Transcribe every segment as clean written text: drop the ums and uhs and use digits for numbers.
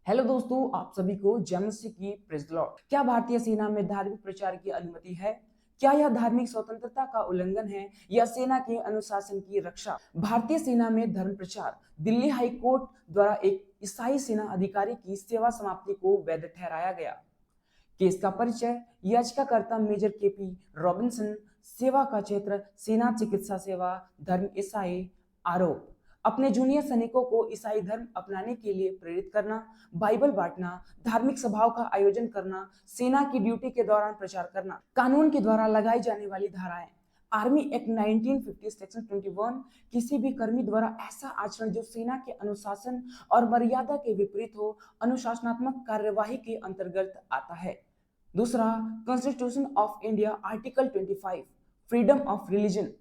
Hello दोस्तों, आप सभी को जय मसीह की प्रेज़ द लॉर्ड। क्या भारतीय सेना में धार्मिक प्रचार की अनुमति है? क्या यह धार्मिक स्वतंत्रता का उल्लंघन है या सेना के अनुशासन की रक्षा? भारतीय सेना में धर्म प्रचार। दिल्ली हाई कोर्ट द्वारा एक ईसाई सेना अधिकारी की सेवा समाप्ति को वैध ठहराया गया। केस का परिचय। याचिकाकर्ता मेजर केपी रॉबिन्सन। सेवा का क्षेत्र सेना चिकित्सा सेवा। धर्म ईसाई। आरोप अपने जूनियर सैनिकों को ईसाई धर्म अपनाने के लिए प्रेरित करना, बाइबल बांटना, धार्मिक सभाओं का आयोजन करना, सेना की ड्यूटी के दौरान प्रचार करना। कानून के द्वारा लगाई जाने वाली धाराएं। आर्मी एक्ट 1950 सेक्शन 21, किसी भी कर्मी द्वारा ऐसा आचरण जो सेना के अनुशासन और मर्यादा के विपरीत हो, अनुशासनात्मक कार्यवाही के अंतर्गत आता है। दूसरा, constitution of India article 25, freedom of religion.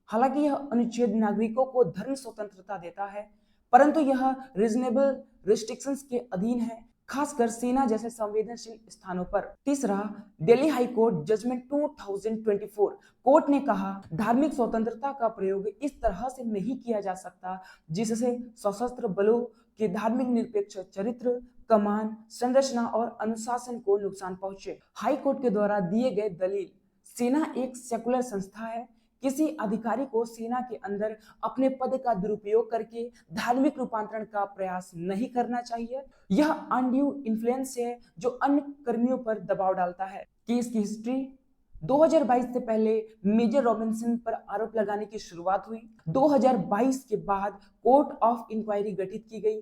हालांकि यह अनुच्छेद नागरिकों को धर्म स्वतंत्रता देता है, परंतु यह रीजनेबल रिस्ट्रिक्शंस के अधीन है, खासकर सेना जैसे संवेदनशील स्थानों पर। तीसरा, Delhi high court judgement 2024। Court ने कहा, धार्मिक स्वतंत्रता का प्रयोग इस तरह से नहीं किया जा सकता जिससे सशस्त्र बलों के धार्मिक निरपेक्ष चरित्र, कमान, संरचना और अनुशासन को नुकसान पहुंचे। हाई कोर्ट के द्वारा दिए गए दलील। सेना एक सेकुलर संस्था है। किसी अधिकारी को सेना के अंदर अपने पद का दुरुपयोग करके धार्मिक रूपांतरण का प्रयास नहीं करना चाहिए। यह अनड्यू इन्फ्लुएंस है जो अन्य कर्मियों पर दबाव डालता है। केस की हिस्ट्री। 2022 से पहले मेजर रॉबिन्सन पर आरोप लगाने की शुरुआत हुई। 2022 के बाद कोर्ट ऑफ इंक्वायरी गठित की गई।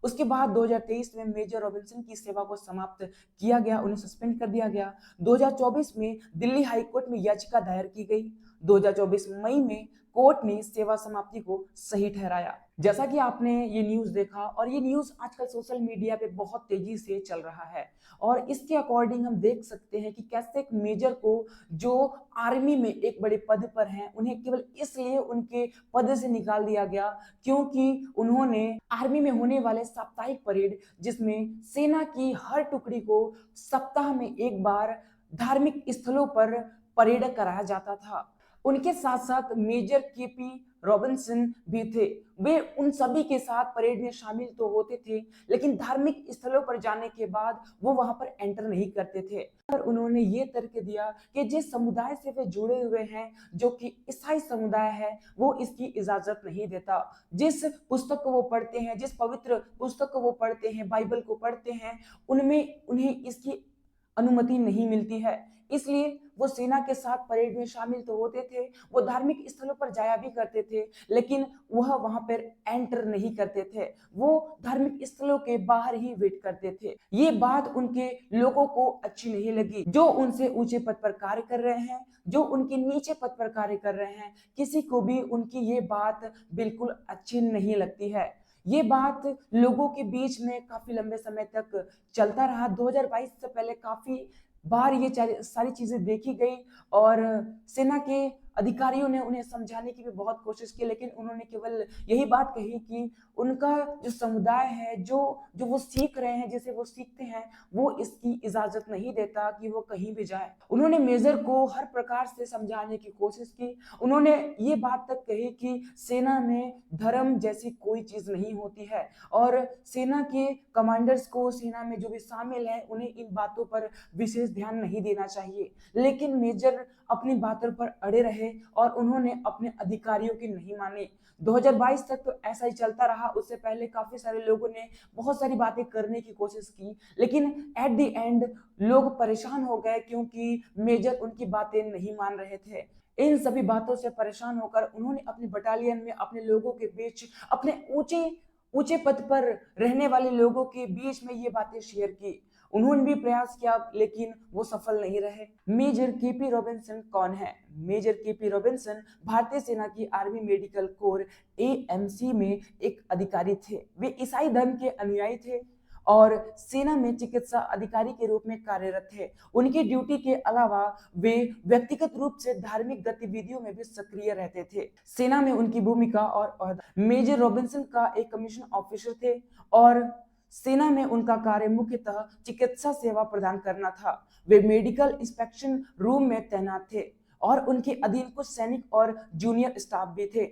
उसके बाद 2023 में मेजर रॉबिन्सन की सेवा को समाप्त किया गया, उन्हें सस्पेंड कर दिया गया। 2024 में दिल्ली हाई कोर्ट में याचिका दायर की गई। 2024 मई में कोर्ट ने सेवा समाप्ति को सही ठहराया। जैसा कि आपने ये न्यूज़ देखा, और ये न्यूज़ आजकल सोशल मीडिया पे बहुत तेजी से चल रहा है, और इसके अकॉर्डिंग हम देख सकते हैं कि कैसे एक मेजर को जो आर्मी में एक बड़े पद पर हैं, उन्हें केवल इसलिए उनके पद से निकाल दिया गया क्योंकि उन्होंने आर्मी में होने वाले साप्ताहिक परेड, जिसमें सेना की हर टुकड़ी को सप्ताह में एक बार धार्मिक स्थलों पर परेड कराया जाता था। उनके साथ साथ मेजर केपी रॉबिन्सन भी थे। वे उन सभी के साथ परेड में शामिल तो होते थे, लेकिन धार्मिक स्थलों पर जाने के बाद वो वहां पर एंटर नहीं करते थे। और उन्होंने ये तर्क दिया कि जिस समुदाय से वे जुड़े हुए हैं, जो कि ईसाई समुदाय है, वो इसकी इजाजत नहीं देता। जिस पुस्तक को वो पढ़ते हैं, जिस पवित्र पुस्तक को वो पढ़ते हैं, बाइबल को पढ़ते हैं, उनमें उन्हें इसकी अनुमति नहीं मिलती है। इसलिए वो सेना के साथ परेड में शामिल तो होते थे, वो धार्मिक स्थलों पर जाया भी करते थे, लेकिन वह वहां पर एंटर नहीं करते थे। वो धार्मिक स्थलों के बाहर ही वेट करते थे। ये बात उनके लोगों को अच्छी नहीं लगी। जो उनसे ऊंचे पद पर कार्य कर रहे हैं, जो उनके नीचे पद पर कार्य कर रहे हैं, किसी को भी उनकी ये बात बिल्कुल अच्छी नहीं लगती है। ये बात लोगों के बीच में काफी लंबे समय तक चलता रहा। 2022 से पहले काफी बार ये सारी चीजें देखी गई, और सेना के अधिकारियों ने उन्हें समझाने की भी बहुत कोशिश की, लेकिन उन्होंने केवल यही बात कही कि उनका जो समुदाय है, जो जो वो सीख रहे हैं, जैसे वो सीखते हैं, वो इसकी इजाजत नहीं देता कि वो कहीं भी जाए। उन्होंने मेजर को हर प्रकार से समझाने की कोशिश की। उन्होंने ये बात तक कही कि सेना में धर्म जैसी कोई चीज नहीं होती है, और सेना के कमांडर्स को, सेना में जो भी शामिल है, उन्हें इन बातों पर विशेष ध्यान नहीं देना चाहिए। लेकिन मेजर अपनी बातों पर अड़े रहे और उन्होंने अपने अधिकारियों की नहीं मानी। 2022 तक तो ऐसा ही चलता रहा। उससे पहले काफी सारे लोगों ने बहुत सारी बातें करने की कोशिश की, लेकिन एट द एंड लोग परेशान हो गए क्योंकि मेजर उनकी बातें नहीं मान रहे थे। इन सभी बातों से परेशान होकर उन्होंने अपनी बटालियन में, अपने लोगों के बीच, अपने ऊंचे ऊंचे पद पर रहने वाले लोगों के बीच में ये बातें शेयर की। उन्होंने भी प्रयास किया, लेकिन वो सफल नहीं रहे। मेजर केपी रॉबिन्सन कौन है? मेजर केपी रॉबिन्सन भारतीय सेना की आर्मी मेडिकल कोर एएमसी में एक अधिकारी थे। वे ईसाई धर्म के अनुयायी थे और सेना में चिकित्सा अधिकारी के रूप में कार्यरत थे। उनकी ड्यूटी के अलावा वे व्यक्तिगत रूप से धार्मिक गतिविधियों में भी सक्रिय रहते थे। सेना में उनकी भूमिका और ओहदा। मेजर रॉबिन्सन का एक कमीशन ऑफिसर थे, और सेना में उनका कार्य मुख्यतः चिकित्सा सेवा प्रदान करना था। वे मेडिकल इंस्पेक्शन रूम में तैनात थे, और उनके अधीन कुछ सैनिक और जूनियर स्टाफ भी थे।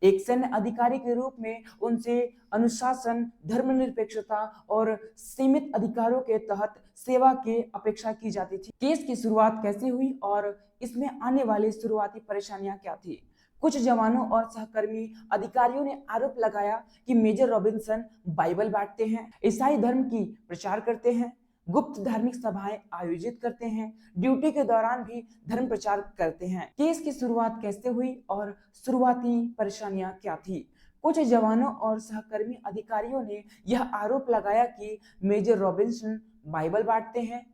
एक सैन्य अधिकारी के रूप में उनसे अनुशासन, धर्मनिरपेक्षता और सीमित अधिकारों के तहत सेवा की अपेक्षा की जाती थी। केस की शुरुआत कैसे हुई और इसमें आने वाली शुरुआती परेशानियां क्या थी? कुछ जवानों और सहकर्मी अधिकारियों ने आरोप लगाया कि मेजर रॉबिन्सन बाइबल बांटते हैं, ईसाई धर्म की प्रचार करते हैं, गुप्त धार्मिक सभाएं आयोजित करते हैं, ड्यूटी के दौरान भी धर्म प्रचार करते हैं। केस की शुरुआत कैसे हुई और शुरुआती परेशानियां क्या थी? कुछ जवानों और सहकर्मी अधिकारियों ने यह आरोप लगाया कि मेजर रॉबिन्सन बाइबल बांटते हैं,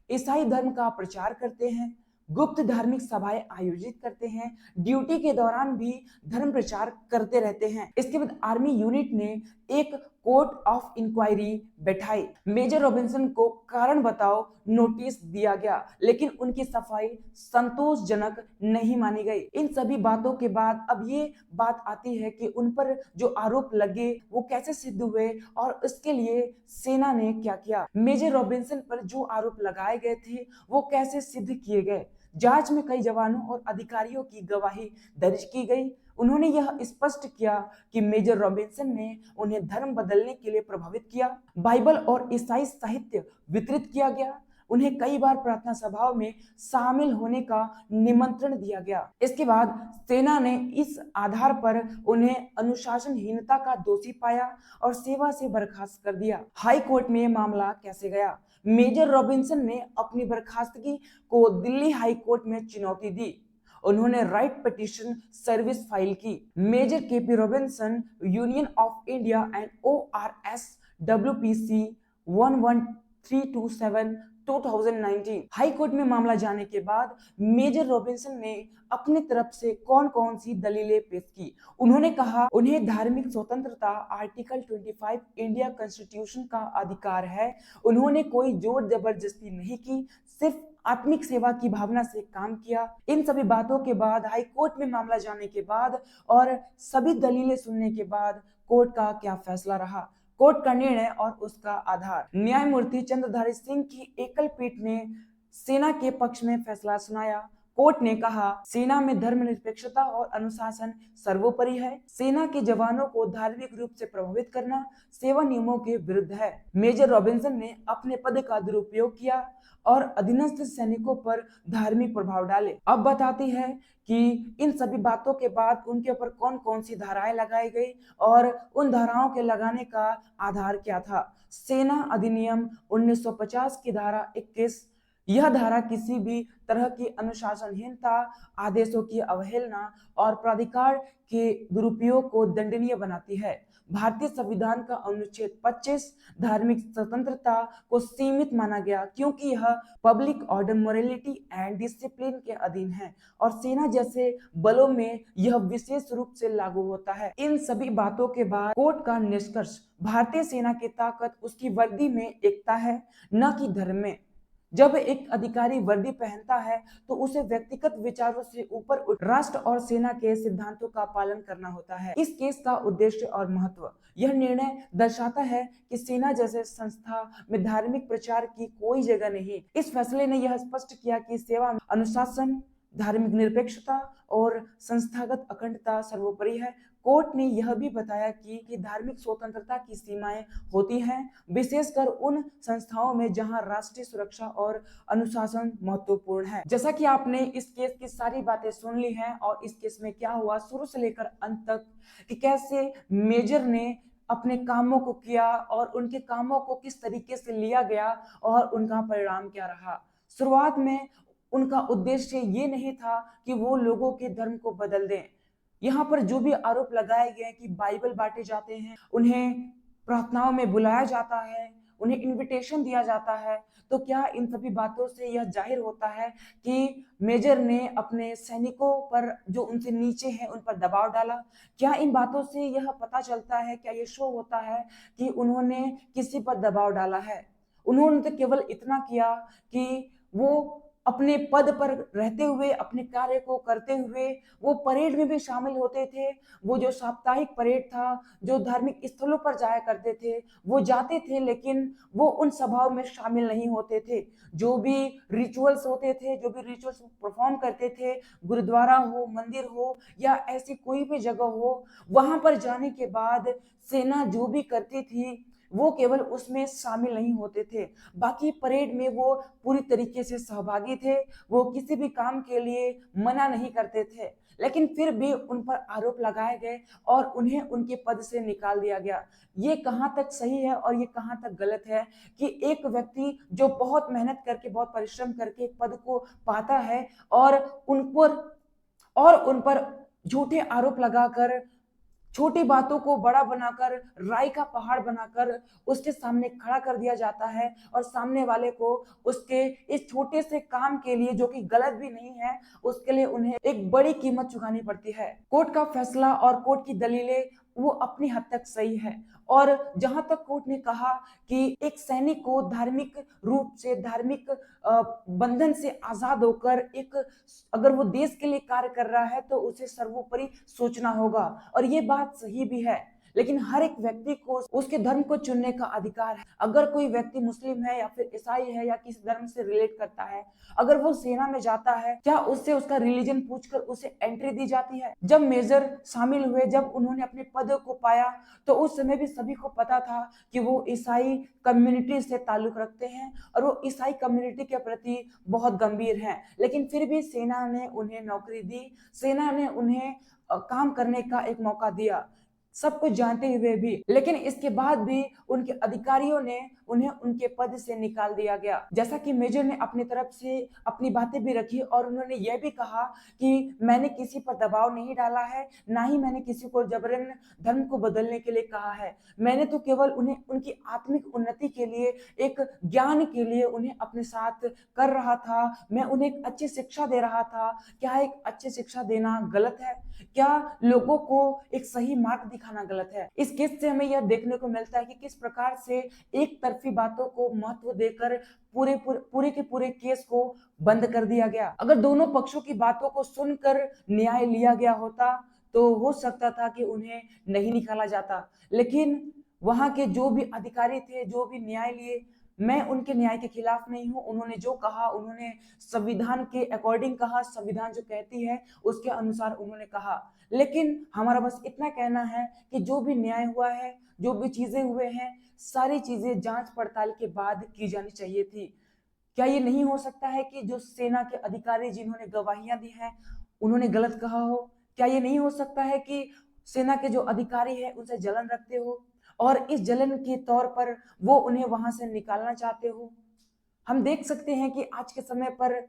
ईसाई धर्म का प्रचार करते हैं, गुप्त धार्मिक सभाएं आयोजित करते हैं, ड्यूटी के दौरान भी धर्म प्रचार करते रहते हैं। इसके बाद आर्मी यूनिट ने एक कोर्ट ऑफ इंक्वायरी बैठाई। मेजर रॉबिन्सन को कारण बताओ नोटिस दिया गया, लेकिन उनकी सफाई संतोषजनक नहीं मानी गई। इन सभी बातों के बाद अब ये बात आती है कि उन पर जो आरोप लगे वो कैसे सिद्ध हुए और इसके लिए सेना ने क्या किया। मेजर रॉबिन्सन पर जो आरोप लगाए गए थे वो कैसे सिद्ध किए गए। जांच में कई जवानों और अधिकारियों की गवाही दर्ज की गई। उन्होंने यह स्पष्ट किया कि मेजर रॉबिन्सन ने उन्हें धर्म बदलने के लिए प्रभावित किया। बाइबल और ईसाई साहित्य वितरित किया गया। उन्हें कई बार प्रार्थना सभाओं में शामिल होने का निमंत्रण दिया गया। इसके बाद सेना ने इस आधार पर उन्हें अनुशासनहीनता का दोषी पाया और सेवा से बर्खास्त कर दिया। हाई कोर्ट में मामला कैसे गया? मेजर रॉबिन्सन ने अपनी बर्खास्तगी को दिल्ली हाई कोर्ट में चुनौती दी। उन्होंने राइट पिटीशन सर्विस फाइल की। Major KP Robinson union of India and ORS WPC 11327 2019 high court में मामला जाने के बाद मेजर रॉबिन्सन ने अपनी तरफ से कौन कौन सी दलीलें पेश की। उन्होंने कहा उन्हें धार्मिक स्वतंत्रता आर्टिकल 25 इंडिया कॉन्स्टिट्यूशन का अधिकार है। उन्होंने कोई जोर जबरदस्ती नहीं की, सिर्फ आत्मिक सेवा की भावना से काम किया। इन सभी बातों के बाद हाई कोर्ट में मामला जाने के बाद और सभी दलीलें सुनने के बाद कोर्ट का क्या फैसला रहा? कोर्ट का निर्णय और उसका आधार। न्यायमूर्ति चंद्रधारी सिंह की एकल पीठ ने सेना के पक्ष में फैसला सुनाया। कोर्ट ने कहा सेना में धर्मनिरपेक्षता और अनुशासन सर्वोपरि है। सेना के जवानों को धार्मिक रूप से प्रभावित करना सेवा नियमों के विरुद्ध है। मेजर रॉबिन्सन ने अपने पद का दुरुपयोग किया और अधीनस्थ सैनिकों पर धार्मिक प्रभाव डाले। अब बताती है कि इन सभी बातों के बाद उनके ऊपर कौन कौन सी धाराएं लगाई गई और उन धाराओं के लगाने का आधार क्या था। सेना अधिनियम 1950 की धारा 21। यह धारा किसी भी तरह की अनुशासनहीनता, आदेशों की अवहेलना और प्राधिकार के दुरुपयोग को दंडनीय बनाती है। भारतीय संविधान का अनुच्छेद 25 धार्मिक स्वतंत्रता को सीमित माना गया क्योंकि यह public order, morality and discipline के अधीन है और सेना जैसे बलों में यह विशेष रूप से लागू होता है। इन सभी बातों के बाद कोर्ट का निष्कर्ष, भारतीय सेना की ताकत उसकी वर्दी में एकता है, न कि धर्म में। जब एक अधिकारी वर्दी पहनता है तो उसे व्यक्तिगत विचारों से ऊपर उठ राष्ट्र और सेना के सिद्धांतों का पालन करना होता है। इस केस का उद्देश्य और महत्व, यह निर्णय दर्शाता है कि सेना जैसे संस्था में धार्मिक प्रचार की कोई जगह नहीं। इस फैसले ने यह स्पष्ट किया कि सेवा में अनुशासन, धार्मिक निरपेक्षता और संस्थागत अखंडता सर्वोपरि है। कोर्ट ने यह भी बताया कि धार्मिक स्वतंत्रता की सीमाएं होती हैं, विशेषकर उन संस्थाओं में जहां राष्ट्रीय सुरक्षा और अनुशासन महत्वपूर्ण है। जैसा कि आपने इस केस की सारी बातें सुन ली हैं और इस केस में क्या हुआ शुरू से लेकर अंत तक, कि कैसे मेजर ने अपने कामों को किया और उनके कामों को किस तरीके से लिया गया और उनका परिणाम क्या रहा। शुरुआत में उनका उद्देश्य ये नहीं था कि वो लोगों के धर्म को बदल दें। यहाँ पर जो भी आरोप लगाए गए कि बाइबल बांटे जाते हैं, उन्हें प्रार्थनाओं में बुलाया जाता है, उन्हें इनविटेशन दिया जाता है, तो क्या इन सभी बातों से यह जाहिर होता है कि मेजर ने अपने सैनिकों पर जो उनसे नीचे हैं उन पर दबाव डाला? क्या इन बातों से यह पता चलता है, क्या ये शो होता है कि उन्होंने किसी पर दबाव डाला है? उन्होंने तो केवल इतना किया कि वो अपने पद पर रहते हुए, अपने कार्य को करते हुए वो परेड में भी शामिल होते थे। वो जो साप्ताहिक परेड था, जो धार्मिक स्थलों पर जाया करते थे, वो जाते थे, लेकिन वो उन सभाओं में शामिल नहीं होते थे। जो भी रिचुअल्स होते थे, जो भी रिचुअल्स परफॉर्म करते थे, गुरुद्वारा हो, मंदिर हो या ऐसी कोई भी जगह हो, वहां पर जाने के बाद सेना जो भी करती थी वो केवल उसमें शामिल नहीं होते थे। बाकी परेड में वो पूरी तरीके से सहभागी थे। वो किसी भी काम के लिए मना नहीं करते थे, लेकिन फिर भी उन पर आरोप लगाए गए और उन्हें उनके पद से निकाल दिया गया। ये कहाँ तक सही है और ये कहाँ तक गलत है कि एक व्यक्ति जो बहुत मेहनत करके, बहुत परिश्रम करके एक पद को पाता है और उन पर झूठे आरोप लगाकर, छोटी बातों को बड़ा बनाकर, राई का पहाड़ बनाकर उसके सामने खड़ा कर दिया जाता है और सामने वाले को उसके इस छोटे से काम के लिए, जो कि गलत भी नहीं है, उसके लिए उन्हें एक बड़ी कीमत चुकानी पड़ती है। कोर्ट का फैसला और कोर्ट की दलीलें वो अपनी हद तक सही है। और जहां तक कोर्ट ने कहा कि एक सैनिक को धार्मिक रूप से, धार्मिक बंधन से आजाद होकर, एक अगर वो देश के लिए कार्य कर रहा है तो उसे सर्वोपरि सोचना होगा, और ये बात सही भी है। लेकिन हर एक व्यक्ति को उसके धर्म को चुनने का अधिकार है। अगर कोई व्यक्ति मुस्लिम है या फिर ईसाई है या किसी धर्म से रिलेट करता है, अगर वो सेना में जाता है, क्या उससे उसका रिलीजन पूछकर उसे एंट्री दी जाती है? जब मेजर शामिल हुए, जब उन्होंने अपने पद को पाया, तो उस समय भी सभी को पता था कि वो ईसाई कम्युनिटी से ताल्लुक रखते हैं और वो ईसाई कम्युनिटी के प्रति बहुत गंभीर हैं। लेकिन फिर भी सेना ने उन्हें नौकरी दी, सेना ने उन्हें काम करने का एक मौका दिया, सब कुछ जानते हुए भी। लेकिन इसके बाद भी उनके अधिकारियों ने उन्हें उनके पद से निकाल दिया गया। जैसा कि मेजर ने अपनी तरफ से अपनी बातें भी रखी और उन्होंने यह भी कहा कि मैंने किसी पर दबाव नहीं डाला है, ना ही मैंने किसी को जबरन धर्म को बदलने के लिए कहा है। मैंने तो केवल उन्हें उनकी आत्मिक उन्नति के लिए, एक ज्ञान के लिए उन्हें अपने साथ कर रहा था। मैं उन्हें एक अच्छी शिक्षा दे रहा था। क्या एक अच्छी शिक्षा देना गलत है? क्या लोगों को एक सही मार्ग दिखाना गलत है? इस केस से हमें यह देखने को मिलता है कि किस प्रकार से एक तरफी बातों को महत्व देकर पूरे के पूरे केस को बंद कर दिया गया। अगर दोनों पक्षों की बातों को सुनकर न्याय लिया गया होता तो हो सकता था कि उन्हें नहीं निकाला जाता। लेकिन वहां के जो भी अधिकारी थे, जो भी न्याय लिए, मैं उनके न्याय के खिलाफ नहीं हूं। उन्होंने जो कहा, उन्होंने संविधान के अकॉर्डिंग कहा, संविधान जो कहती है उसके अनुसार उन्होंने कहा। लेकिन हमारा बस इतना कहना है कि जो भी न्याय हुआ है, जो भी चीजें हुए हैं, सारी चीजें जांच पड़ताल के बाद की जानी चाहिए थी। क्या ये नहीं हो सकता है कि जो सेना के अधिकारी जिन्होंने गवाहियां दी हैं उन्होंने गलत कहा हो? क्या ये नहीं हो सकता है कि सेना के जो अधिकारी हैं उनसे जलन रखते हो और इस जलन के तौर पर वो उन्हें वहां से निकालना चाहते हो? हम देख सकते हैं कि आज के समय पर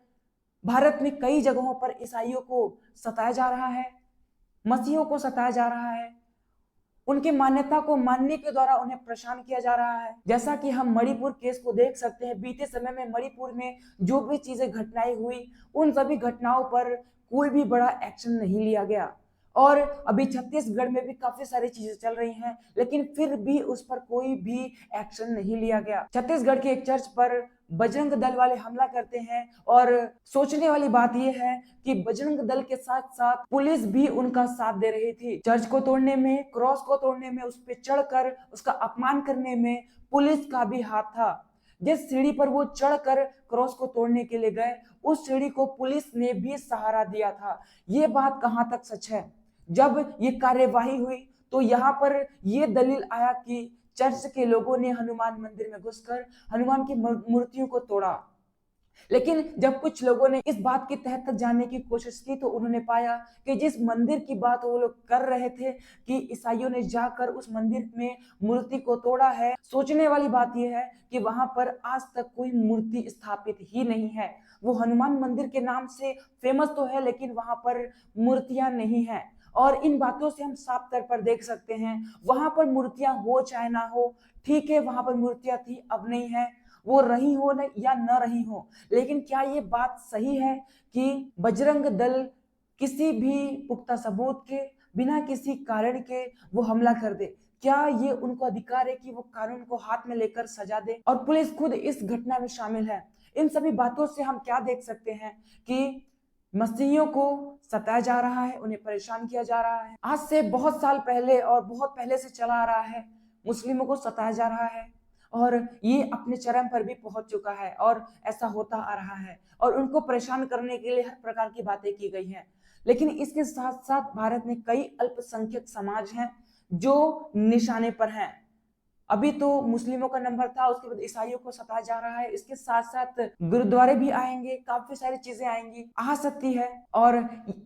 भारत में कई जगहों पर ईसाइयों को सताया जा रहा है, मसीहों को सताया जा रहा है, उनकी मान्यता को मानने के द्वारा उन्हें परेशान किया जा रहा है। जैसा कि हम मणिपुर केस को देख सकते हैं, बीते समय में मणिपुर में जो भी चीजें घटनाएं हुई, उन सभी घटनाओं पर कोई भी बड़ा एक्शन नहीं लिया गया। और अभी छत्तीसगढ़ में भी काफी सारी चीजें चल रही हैं, लेकिन फिर भी उस पर कोई भी एक्शन नहीं लिया गया। छत्तीसगढ़ के एक चर्च पर बजरंग दल वाले हमला करते हैं और सोचने वाली बात यह है कि बजरंग दल के साथ साथ पुलिस भी उनका साथ दे रही थी। चर्च को तोड़ने में, क्रॉस को तोड़ने में, उस पर चढ़कर उसका अपमान करने में पुलिस का भी हाथ था। जिस सीढ़ी पर वो चढ़कर क्रॉस को तोड़ने के लिए गए, उस सीढ़ी को पुलिस ने भी सहारा दिया था। ये बात कहां तक सच है? जब ये कार्यवाही हुई तो यहाँ पर ये दलील आया कि चर्च के लोगों ने हनुमान मंदिर में घुसकर हनुमान की मूर्तियों को तोड़ा। लेकिन जब कुछ लोगों ने इस बात की तह तक जानने की कोशिश की तो उन्होंने पाया कि जिस मंदिर की बात वो लोग कर रहे थे कि ईसाइयों ने जाकर उस मंदिर में मूर्ति को तोड़ा है, सोचने वाली बात यह है कि वहां पर आज तक कोई मूर्ति स्थापित ही नहीं है। वो हनुमान मंदिर के नाम से फेमस तो है, लेकिन वहां पर मूर्तियां नहीं है। और इन बातों से हम साफ तौर पर देख सकते हैं, वहां पर मूर्तियां हो चाहे ना हो, ठीक है, वहां पर मूर्तियां थी, अब नहीं है। वो रही हो न या न रही हो, लेकिन क्या ये बात सही है कि बजरंग दल किसी भी पुख्ता सबूत के, बिना किसी कारण के वो हमला कर दे? क्या ये उनको अधिकार है कि वो कानून को हाथ में लेकर सजा दे? और पुलिस खुद इस घटना में शामिल है। इन सभी बातों से हम क्या देख सकते हैं कि मसीहियों को सताया जा रहा है, उन्हें परेशान किया जा रहा है। आज से बहुत साल पहले और बहुत पहले से चला आ रहा है, मुस्लिमों को सताया जा रहा है और ये अपने चरम पर भी पहुंच चुका है और ऐसा होता आ रहा है और उनको परेशान करने के लिए हर प्रकार की बातें की गई हैं। लेकिन इसके साथ साथ भारत में कई अल्पसंख्यक समाज हैं जो निशाने पर हैं। अभी तो मुस्लिमों का नंबर था, उसके बाद ईसाइयों को सताया जा रहा है, इसके साथ साथ गुरुद्वारे भी आएंगे, काफी सारी चीजें आएंगी, आ सकती है। और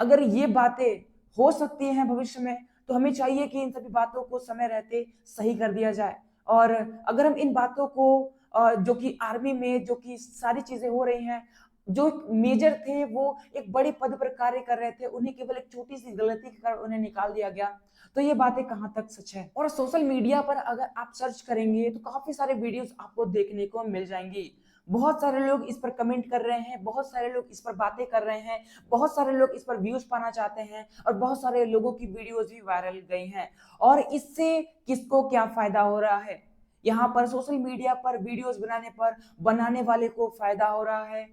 अगर ये बातें हो सकती हैं भविष्य में, तो हमें चाहिए कि इन सभी बातों को समय रहते सही कर दिया जाए। और अगर हम इन बातों को जो कि आर्मी में जो कि सारी चीजें हो रही हैं, जो मेजर थे वो एक बड़े पद पर कार्य कर रहे थे, उन्हें केवल एक छोटी सी गलती के कारण उन्हें निकाल दिया गया, तो ये बातें कहाँ तक सच है। और सोशल मीडिया पर अगर आप सर्च करेंगे तो काफी सारे वीडियोस आपको देखने को मिल जाएंगी। बहुत सारे लोग इस पर कमेंट कर रहे हैं, बहुत सारे लोग इस पर बातें कर रहे हैं, बहुत सारे लोग इस पर व्यूज पाना चाहते हैं और बहुत सारे लोगों की वीडियोस भी वायरल गई हैं। और इससे किसको क्या फायदा हो रहा है? यहाँ पर सोशल मीडिया पर वीडियोस बनाने पर बनाने वाले को फायदा हो रहा है।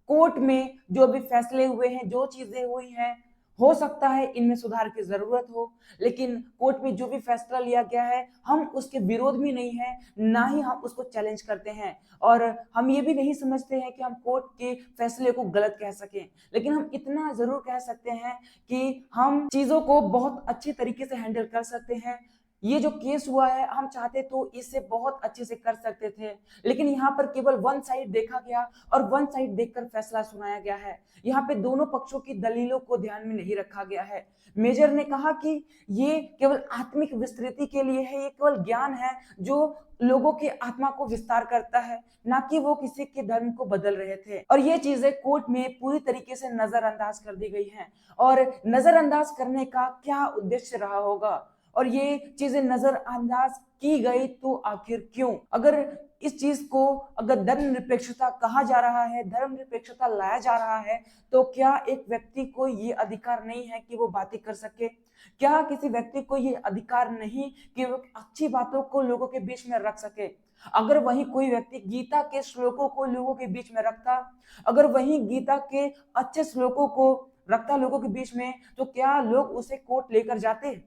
कोर्ट में जो भी फैसले हुए हैं, जो चीजें हुई हैं, हो सकता है इनमें सुधार की जरूरत हो, लेकिन कोर्ट में जो भी फैसला लिया गया है हम उसके विरोध में नहीं है, ना ही हम उसको चैलेंज करते हैं। और हम ये भी नहीं समझते हैं कि हम कोर्ट के फैसले को गलत कह सकें, लेकिन हम इतना जरूर कह सकते हैं कि हम चीजों को बहुत अच्छे तरीके से हैंडल कर सकते हैं। ये जो केस हुआ है, हम चाहते तो इसे बहुत अच्छे से कर सकते थे, लेकिन यहाँ पर केवल वन साइड देखा गया और वन साइड देखकर फैसला सुनाया गया है। यहाँ पे दोनों पक्षों की दलीलों को ध्यान में नहीं रखा गया है। मेजर ने कहा कि ये केवल आत्मिक विस्तृति के लिए है, ये केवल ज्ञान है जो लोगों के आत्मा को विस्तार करता है, ना कि वो किसी के धर्म को बदल रहे थे। और ये चीजें कोर्ट में पूरी तरीके से नजरअंदाज कर दी गई हैं। और नजरअंदाज करने का क्या उद्देश्य रहा होगा और ये चीजें नजरअंदाज की गई तो आखिर क्यों? अगर इस चीज को अगर धर्मनिरपेक्षता कहा जा रहा है, धर्मनिरपेक्षता लाया जा रहा है, तो क्या एक व्यक्ति को ये अधिकार नहीं है कि वो बातें कर सके? क्या किसी व्यक्ति को ये अधिकार नहीं कि वो अच्छी बातों को लोगों के बीच में रख सके? अगर वही कोई व्यक्ति गीता के श्लोकों को लोगों के बीच में रखता, अगर वही गीता के अच्छे श्लोकों को रखता लोगों के बीच में, तो क्या लोग उसे कोर्ट लेकर जाते?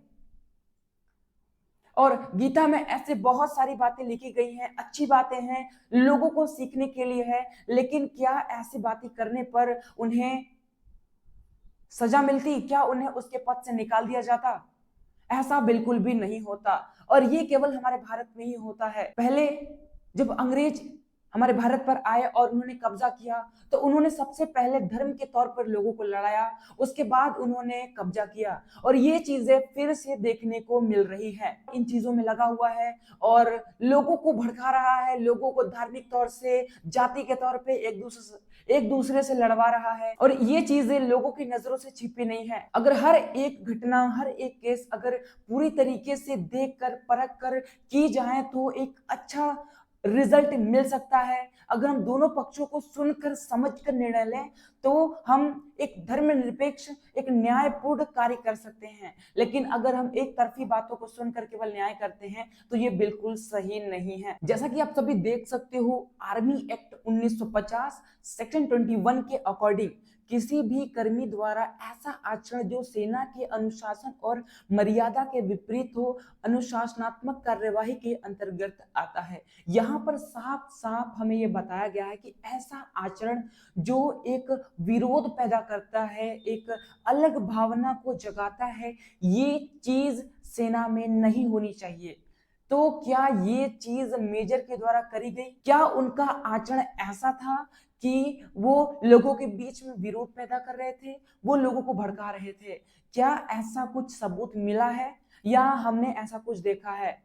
और गीता में ऐसे बहुत सारी बातें लिखी गई हैं, अच्छी बातें हैं, लोगों को सीखने के लिए है, लेकिन क्या ऐसी बातें करने पर उन्हें सजा मिलती? क्या उन्हें उसके पद से निकाल दिया जाता? ऐसा बिल्कुल भी नहीं होता। और ये केवल हमारे भारत में ही होता है। पहले जब अंग्रेज हमारे भारत पर आए और उन्होंने कब्जा किया, तो उन्होंने सबसे पहले धर्म के तौर पर लोगों को लड़ाया, उसके बाद उन्होंने कब्जा किया। और ये चीजें फिर से देखने को मिल रही है, इन चीजों में लगा हुआ है और लोगों को भड़का रहा है, लोगों को धार्मिक तौर से, जाति के तौर पे एक दूसरे से लड़वा रहा है। और ये चीजें लोगों की नजरों से छिपी नहीं है। अगर हर एक घटना, हर एक केस अगर पूरी तरीके से देख कर परख कर की जाए तो एक अच्छा रिजल्ट मिल सकता है। अगर हम दोनों पक्षों को सुनकर समझकर निर्णय लें तो हम एक धर्मनिरपेक्ष, एक न्यायपूर्ण कार्य कर सकते हैं। लेकिन अगर हम एक तरफी बातों को सुनकर केवल न्याय करते हैं तो ये बिल्कुल सही नहीं है। जैसा कि आप सभी देख सकते हो, आर्मी एक्ट 1950 सेक्शन 21 के अकॉर्डिंग किसी भी कर्मी द्वारा ऐसा आचरण जो सेना के अनुशासन और मर्यादा के विपरीत हो, अनुशासनात्मक कार्यवाही के अंतर्गत आता है। यहाँ पर साफ साफ हमें यह बताया गया है कि ऐसा आचरण जो एक विरोध पैदा करता है, एक अलग भावना को जगाता है, ये चीज सेना में नहीं होनी चाहिए। तो क्या ये चीज मेजर के द्वारा करी गई? क्या उनका आचरण ऐसा था कि वो लोगों के बीच में विरोध पैदा कर रहे थे, वो लोगों को भड़का रहे थे? क्या ऐसा कुछ सबूत मिला है या हमने ऐसा कुछ देखा है?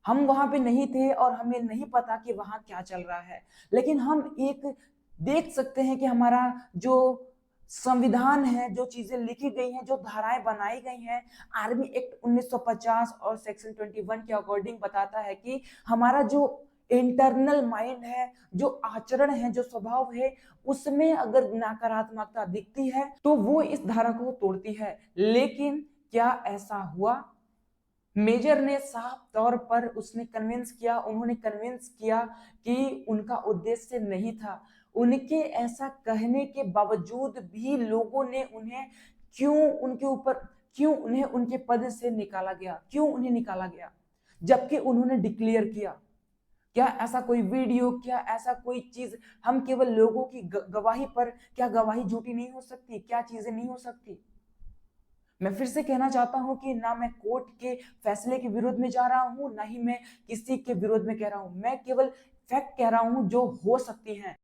हम वहां पे नहीं थे और हमें नहीं पता कि वहां क्या चल रहा है, लेकिन हम एक देख सकते हैं कि हमारा जो संविधान है, जो चीजें लिखी गई हैं, जो धाराएं बनाई गई हैं, आर्मी एक्ट 1950 और सेक्शन 21 के अकॉर्डिंग बताता है कि हमारा जो इंटरनल माइंड है, जो आचरण है, जो स्वभाव है, उसमें अगर नकारात्मकता दिखती है तो वो इस धारा को तोड़ती है। लेकिन क्या ऐसा हुआ? मेजर ने साफ तौर पर उन्होंने कन्विंस किया कि उनका उद्देश्य नहीं था। उनके ऐसा कहने के बावजूद भी लोगों ने उन्हें क्यों उन्हें उनके पद से निकाला गया, क्यों उन्हें निकाला गया, जबकि उन्होंने डिक्लेयर किया। क्या ऐसा कोई वीडियो, क्या ऐसा कोई चीज, हम केवल लोगों की गवाही पर, क्या गवाही झूठी नहीं हो सकती, क्या चीजें नहीं हो सकती? मैं फिर से कहना चाहता हूं कि ना मैं कोर्ट के फैसले के विरोध में जा रहा हूं, ना ही मैं किसी के विरोध में कह रहा हूं, मैं केवल फैक्ट कह रहा हूं जो हो सकती हैं।